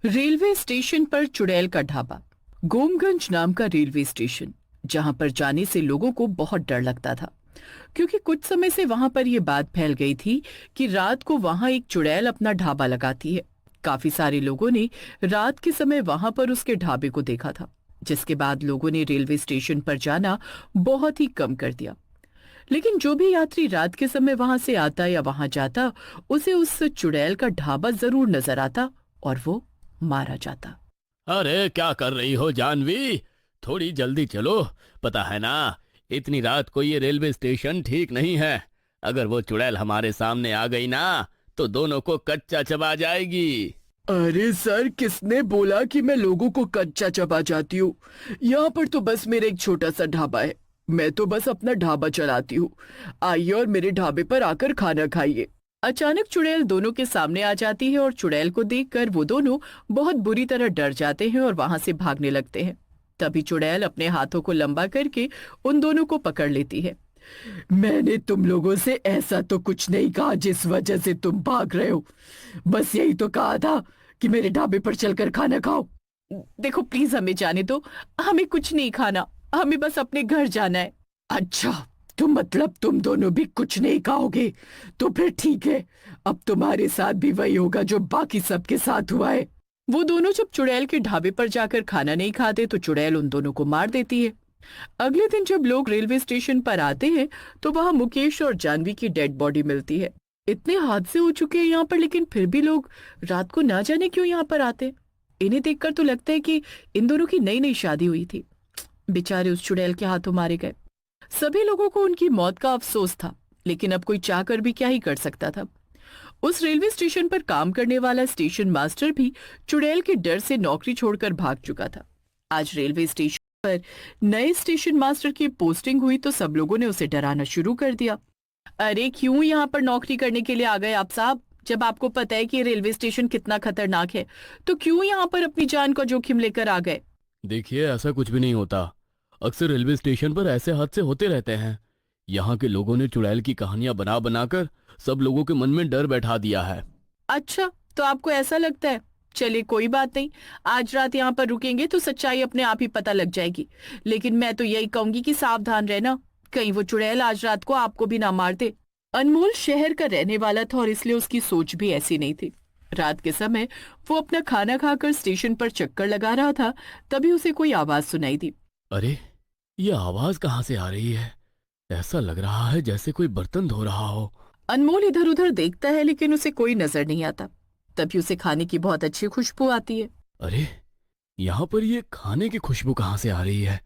Railway station पर चुड़ैल का ढाबा। गोमगंज नाम का रेलवे स्टेशन, जहां पर जाने से लोगों को बहुत डर लगता था, क्योंकि कुछ समय से वहां पर यह बात फैल गई थी कि रात को वहां एक चुड़ैल अपना ढाबा लगाती है। काफी सारे लोगों ने रात के समय वहां पर उसके ढाबे को देखा था, जिसके बाद लोगों ने रेलवे स्टेशन पर जाना बहुत ही कम कर दिया। लेकिन जो भी यात्री रात के समय वहां से आता या वहां जाता, उसे उस चुड़ैल का ढाबा जरूर नजर आता और वो मारा जाता। अरे क्या कर रही हो जानवी? थोड़ी जल्दी चलो। पता है ना, इतनी रात को ये रेलवे स्टेशन ठीक नहीं है। अगर वो चुड़ैल हमारे सामने आ गई ना, तो दोनों को कच्चा चबा जाएगी। अरे सर, किसने बोला कि मैं लोगों को कच्चा चबा जाती हूँ? यहाँ पर तो बस मेरा एक छोटा सा ढाबा है। मैं तो बस अपना ढाबा चलाती हूँ। आइए और मेरे ढाबे पर आकर खाना खाइए। अचानक चुड़ैल दोनों के सामने आ जाती है और चुड़ैल को देखकर वो दोनों बहुत बुरी तरह डर जाते हैं और वहां से भागने लगते हैं। तभी चुड़ैल अपने हाथों को लंबा करके उन दोनों को पकड़ लेती है। मैंने तुम लोगों से ऐसा तो कुछ नहीं कहा जिस वजह से तुम भाग रहे हो। बस यही तो कहा था कि मेरे ढाबे पर चलकर खाना खाओ। देखो प्लीज, हमें जाने दो। हमें कुछ नहीं खाना, हमें बस अपने घर जाना है। अच्छा, तो मतलब तुम दोनों भी कुछ नहीं खाओगे? तो फिर ठीक है, अब तुम्हारे साथ भी वही होगा जो बाकी सबके साथ हुआ है। वो दोनों जब चुड़ैल के ढाबे पर जाकर खाना नहीं खाते तो चुड़ैल उन दोनों को मार देती है। अगले दिन जब लोग रेलवे स्टेशन पर आते हैं तो वहां मुकेश और जानवी की डेड बॉडी मिलती है। इतने हादसे हो चुके हैं यहाँ पर, लेकिन फिर भी लोग रात को ना जाने क्यों यहाँ पर आते। इन्हें देखकर तो लगता है कि इन दोनों की नई नई शादी हुई थी। बेचारे उस चुड़ैल के हाथों मारे गए। सभी लोगों को उनकी मौत का अफसोस था, लेकिन अब कोई चाहकर भी क्या ही कर सकता था। उस रेलवे स्टेशन पर काम करने वाला स्टेशन मास्टर भी चुड़ैल के डर से नौकरी छोड़कर भाग चुका था। आज रेलवे स्टेशन पर नए स्टेशन मास्टर की पोस्टिंग हुई तो सब लोगों ने उसे डराना शुरू कर दिया। अरे क्यों यहाँ पर नौकरी करने के लिए आ गए आप साहब? जब आपको पता है कि ये रेलवे स्टेशन कितना खतरनाक है, तो क्यों यहाँ पर अपनी जान का जोखिम लेकर आ गए? देखिए, ऐसा कुछ भी नहीं होता। अक्सर रेलवे स्टेशन पर ऐसे हादसे होते रहते हैं। यहाँ के लोगों ने चुड़ैल की कहानियां बना बनाकर सब लोगों के मन में डर बैठा दिया है। अच्छा, तो आपको ऐसा लगता है? चलिए कोई बात नहीं, आज रात यहाँ पर रुकेंगे तो सच्चाई अपने आप ही पता लग जाएगी। लेकिन मैं तो यही कहूंगी कि सावधान रहना, कहीं वो चुड़ैल आज रात को आपको भी ना मार दे। अनमोल शहर का रहने वाला था और इसलिए उसकी सोच भी ऐसी नहीं थी। रात के समय वो अपना खाना खाकर स्टेशन पर चक्कर लगा रहा था, तभी उसे कोई आवाज सुनाई दी। अरे, ये आवाज कहाँ से आ रही है? ऐसा लग रहा है जैसे कोई बर्तन धो रहा हो। अनमोल इधर उधर देखता है, लेकिन उसे कोई नजर नहीं आता। तभी उसे खाने की बहुत अच्छी खुशबू आती है। अरे, यहाँ पर ये खाने की खुशबू कहाँ से आ रही है?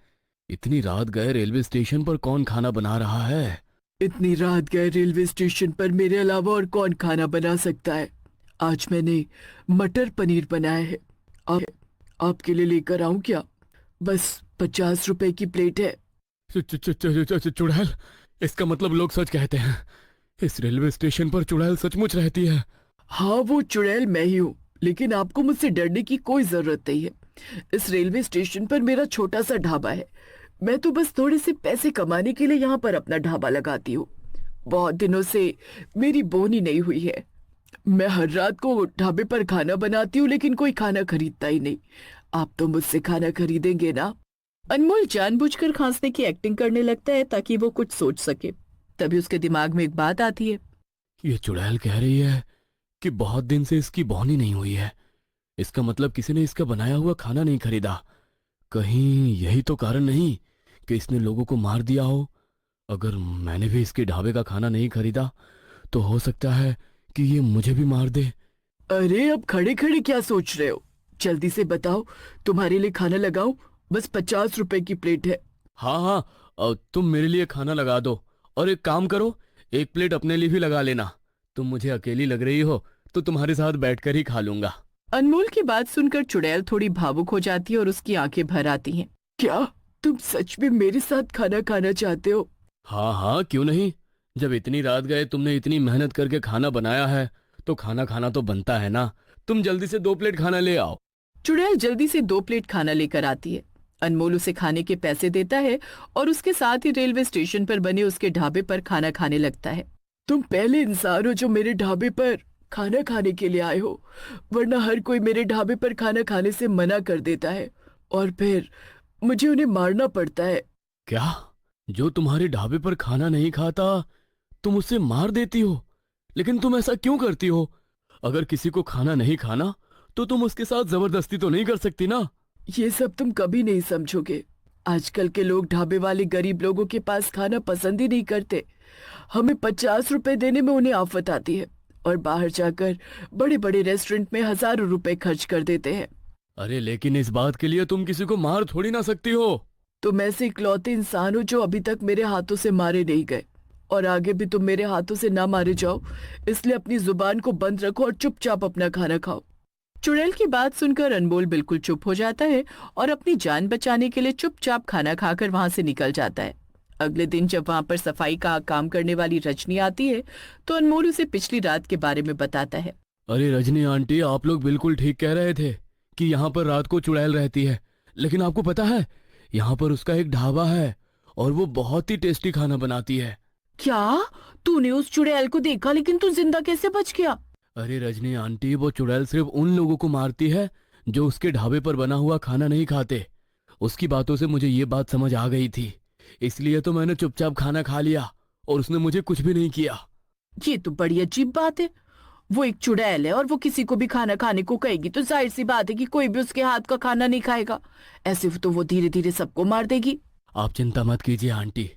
इतनी रात गए रेलवे स्टेशन पर कौन खाना बना रहा है? इतनी रात गए रेलवे स्टेशन पर मेरे अलावा और कौन खाना बना सकता है? आज मैंने मटर पनीर बनाया है। आप आपके लिए लेकर आऊं क्या? बस 50 रुपए की प्लेट है। चुड़ैल? इसका मतलब लोग सच कहते हैं। इस रेलवे स्टेशन पर चुड़ैल सचमुच रहती है। हाँ, वो चुड़ैल मैं ही हूँ, लेकिन आपको मुझसे डरने की कोई जरूरत नहीं है। इस रेलवे स्टेशन पर मेरा छोटा सा ढाबा है। मैं तो बस थोड़े से पैसे कमाने के लिए यहाँ पर अपना ढाबा लगाती हूँ। बहुत दिनों से मेरी बोनी नहीं हुई है। मैं हर रात को ढाबे पर खाना बनाती हूँ, लेकिन कोई खाना खरीदता ही नहीं। आप तो मुझसे खाना खरीदेंगे ना? अनमोल जानबूझकर खांसने की एक्टिंग करने लगता है ताकि वो कुछ सोच सके। तभी उसके दिमाग में एक बात आती है। ये चुड़ैल कह रही है कि बहुत दिन से इसकी बोहनी नहीं हुई है। इसका मतलब किसी ने इसका बनाया हुआ खाना नहीं खरीदा। कहीं यही तो कारण नहीं कि इसने लोगों को मार दिया हो। अगर मैंने भी इसके ढाबे का खाना नहीं खरीदा तो हो सकता है कि ये मुझे भी मार दे। अरे अब खड़े खड़े क्या सोच रहे हो? जल्दी से बताओ, तुम्हारे लिए खाना लगाऊं? बस 50 रुपए की प्लेट है। हाँ हाँ, तुम मेरे लिए खाना लगा दो। और एक काम करो, एक प्लेट अपने लिए भी लगा लेना। तुम मुझे अकेली लग रही हो तो तुम्हारे साथ बैठकर ही खा लूंगा। अनमोल की बात सुनकर चुड़ैल थोड़ी भावुक हो जाती है और उसकी आंखें भर आती हैं। क्या तुम सच में मेरे साथ खाना खाना चाहते हो? हाँ हाँ, क्यों नहीं। जब इतनी रात गए तुमने इतनी मेहनत करके खाना बनाया है तो खाना खाना तो बनता है ना। तुम जल्दी से 2 प्लेट खाना ले आओ। चुड़ैल जल्दी से 2 प्लेट खाना लेकर आती है। अनमोल उसे खाने के पैसे देता है और उसके साथ ही रेलवे स्टेशन पर बने उसके ढाबे पर खाना खाने लगता है। तुम पहले इंसान हो जो मेरे ढाबे पर खाना खाने के लिए आए हो, वरना हर कोई मेरे ढाबे पर खाना खाने से मना कर देता है और फिर मुझे उन्हें मारना पड़ता है। क्या? जो तुम्हारे ढाबे पर खाना नहीं खाता तुम उसे मार देती हो? लेकिन तुम ऐसा क्यों करती हो? अगर किसी को खाना नहीं खाना तो तुम उसके साथ जबरदस्ती तो नहीं कर सकती ना। ये सब तुम कभी नहीं समझोगे। आजकल के लोग ढाबे वाले गरीब लोगों के पास खाना पसंद ही नहीं करते। हमें 50 रुपए देने में उन्हें आफत आती है और बाहर जाकर बड़े बड़े रेस्टोरेंट में हजारों रुपए खर्च कर देते हैं। अरे लेकिन इस बात के लिए तुम किसी को मार थोड़ी ना सकती हो। तुम ऐसे इकलौते इंसान हो जो अभी तक मेरे हाथों से मारे नहीं गए, और आगे भी तुम मेरे हाथों से ना मारे जाओ, इसलिए अपनी जुबान को बंद रखो और चुपचाप अपना खाना खाओ। चुड़ैल की बात सुनकर अनमोल बिल्कुल चुप हो जाता है और अपनी जान बचाने के लिए चुपचाप खाना खाकर वहां से निकल जाता है। अगले दिन जब वहां पर सफाई का काम करने वाली रजनी आती है तो अनमोल उसे पिछली रात के बारे में बताता है। अरे रजनी आंटी, आप लोग बिल्कुल ठीक कह रहे थे कि यहाँ पर रात को चुड़ैल रहती है, लेकिन आपको पता है यहाँ पर उसका एक ढाबा है और वो बहुत ही टेस्टी खाना बनाती है। क्या? तूने उस चुड़ैल को देखा, लेकिन तू जिंदा कैसे बच गया? अरे रजनी आंटी, वो चुड़ैल सिर्फ उन लोगों को मारती है जो उसके ढाबे पर बना हुआ खाना नहीं खाते। उसकी बातों से मुझे ये बात समझ आ गई थी, इसलिए तो मैंने चुपचाप खाना खा लिया और उसने मुझे कुछ भी नहीं किया। ये तो बड़ी अजीब बात है। वो एक चुड़ैल है और वो किसी को भी खाना खाने को कहेगी तो जाहिर सी बात है कि कोई भी उसके हाथ का खाना नहीं खाएगा। ऐसे तो वो धीरे धीरे सबको मार देगी। आप चिंता मत कीजिए आंटी,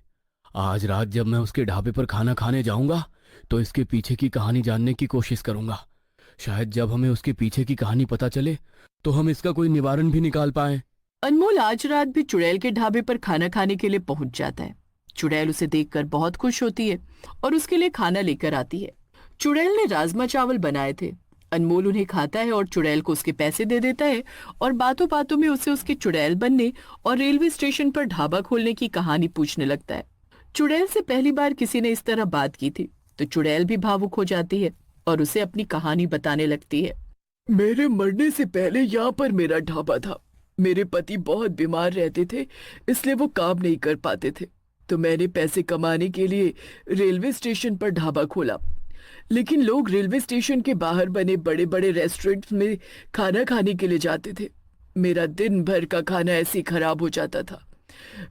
आज रात जब मैं उसके ढाबे पर खाना खाने जाऊंगा तो इसके पीछे की कहानी जानने की कोशिश करूंगा। शायद जब हमें उसके पीछे की कहानी पता चले तो हम इसका कोई निवारण भी निकाल पाए। अनमोल आज रात भी चुड़ैल के ढाबे पर खाना खाने के लिए पहुंच जाता है। चुड़ैल उसे देखकर बहुत खुश होती है और उसके लिए खाना लेकर आती है। चुड़ैल ने राजमा चावल बनाए थे। अनमोल उन्हें खाता है और चुड़ैल को उसके पैसे दे देता है और बातों बातों में उसे उसके चुड़ैल बनने और रेलवे स्टेशन पर ढाबा खोलने की कहानी पूछने लगता है। चुड़ैल से पहली बार किसी ने इस तरह बात की थी तो चुड़ैल भी भावुक हो जाती है और उसे अपनी कहानी बताने लगती है। मेरे मरने से पहले यहाँ पर मेरा ढाबा था। मेरे पति बहुत बीमार रहते थे, इसलिए वो काम नहीं कर पाते थे, तो मैंने पैसे कमाने के लिए रेलवे स्टेशन पर ढाबा खोला। लेकिन लोग रेलवे स्टेशन के बाहर बने बड़े बड़े रेस्टोरेंट में खाना खाने के लिए जाते थे। मेरा दिन भर का खाना ऐसे ही खराब हो जाता था।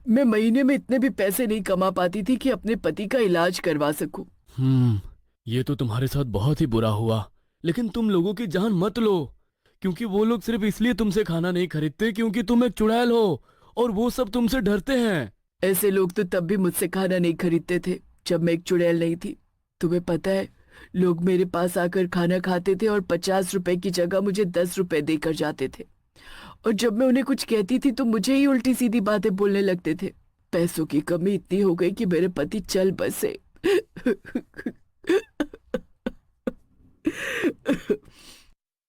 मैं महीने में इतने भी पैसे नहीं कमा पाती थी कि अपने पति का इलाज करवा सकूं। ये तो तुम्हारे साथ बहुत ही बुरा हुआ, लेकिन तुम लोगों की जान मत लो, क्योंकि वो लोग सिर्फ इसलिए तुमसे खाना नहीं खरीदते क्योंकि तुम एक चुड़ैल हो और वो सब तुमसे डरते हैं। ऐसे लोग तो तब भी मुझसे खाना नहीं खरीदते थे जब मैं एक चुड़ैल नहीं थी। तुम्हें पता है, लोग मेरे पास आकर खाना खाते थे और 50 रुपए की जगह मुझे 10 रुपए देकर जाते थे, और जब मैं उन्हें कुछ कहती थी तो मुझे ही उल्टी सीधी बातें बोलने लगते थे। पैसों की कमी इतनी हो गई कि मेरे पति चल बसे।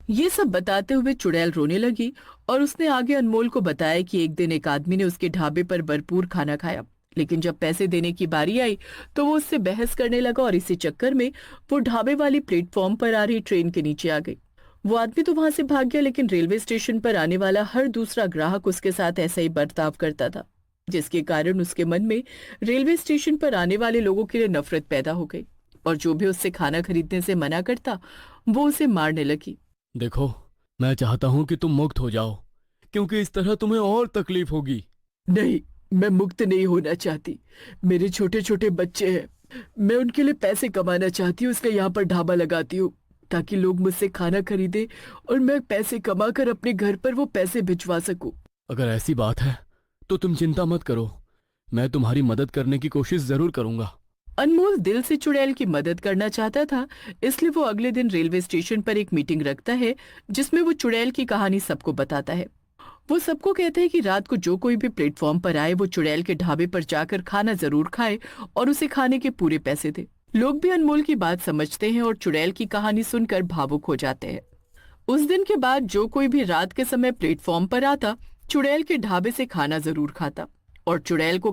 ये सब बताते हुए चुड़ैल रोने लगी और उसने आगे अनमोल को बताया कि एक दिन एक आदमी ने उसके ढाबे पर भरपूर खाना खाया, लेकिन जब पैसे देने की बारी आई तो वो उससे बहस करने लगा और इसी चक्कर में वो ढाबे वाली प्लेटफॉर्म पर आ रही ट्रेन के नीचे आ गई। वो आदमी तो वहां से भाग गया, लेकिन रेलवे स्टेशन पर आने वाला हर दूसरा ग्राहक उसके साथ ऐसा ही बर्ताव करता था, जिसके कारण उसके मन में रेलवे स्टेशन पर आने वाले लोगों के लिए नफरत पैदा हो गई और जो भी उससे खाना खरीदने से मना करता वो उसे मारने लगी। देखो, मैं चाहता हूँ कि तुम मुक्त हो जाओ, क्योंकि इस तरह तुम्हें और तकलीफ होगी। नहीं, मैं मुक्त नहीं होना चाहती। मेरे छोटे छोटे बच्चे हैं, मैं उनके लिए पैसे कमाना चाहती हूँ, इसलिए यहाँ पर ढाबा लगाती हूँ ताकि लोग मुझसे खाना खरीदे और मैं पैसे कमाकर अपने घर पर वो पैसे भिजवा सकूं। अगर ऐसी बात है तो तुम चिंता मत करो, मैं तुम्हारी मदद करने की कोशिश जरूर करूंगा। अनमोल दिल से चुड़ैल की मदद करना चाहता था, इसलिए वो अगले दिन रेलवे स्टेशन पर एक मीटिंग रखता है जिसमें वो चुड़ैल की कहानी सबको बताता है। वो सबको कहते हैं कि रात को जो कोई भी प्लेटफॉर्म पर आए वो चुड़ैल के ढाबे पर जाकर खाना जरूर खाए और उसे खाने के पूरे पैसे दे। लोग भी अनमोल की बात समझते हैं और चुड़ैल की कहानी सुनकर भावुक हो जाते हैं। उस दिन के बाद जो कोई भी रात के समय प्लेटफॉर्म पर आता चुड़ैल के ढाबे से खाना जरूर खाता और चुड़ैल को